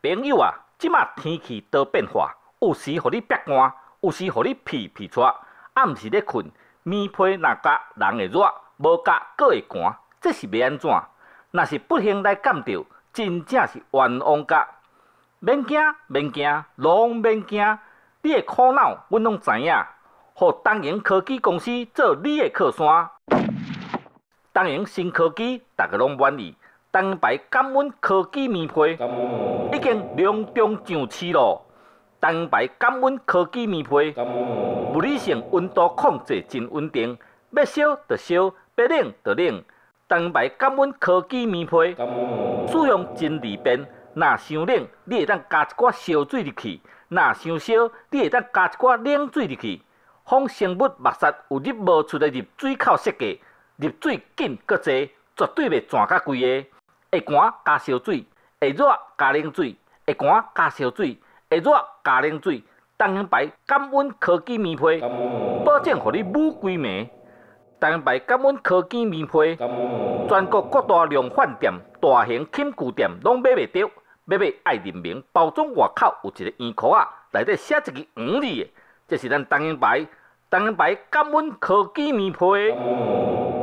朋友啊，即马天气多变化，有时互你憋汗，有时互你屁屁喘，暗时咧困，棉被若夹人会热，无夹佫会寒，这是要安怎？若是不幸来感着，真正是冤枉甲。免惊，免惊，拢免惊，你的苦恼阮拢知影。互东营科技公司做你的靠山。东营新科技，大家拢满意。东营牌感温科技棉被已经隆重上市咯。东营牌感温科技棉被，物理性温度控制真稳定，要烧就烧，要冷就冷。东营牌感温科技棉被，使用真利便。若伤冷，你会当加一寡烧水入去；若伤烧，你会当加一寡冷水入去。仿生物目杀有入无出的入水口设计，入水紧搁济，绝对袂全甲规个。会寒加烧水，会热加冷水，会寒加烧水，会热加冷水。东营牌感温科技棉被，保证互你捂规暝。东营牌感温科技棉被，全国各大量贩店、大型寝具店拢买袂到。要买爱认明，包装外口有一个圆箍仔，内底写一个黄字的，这是咱东营牌感温科技棉被。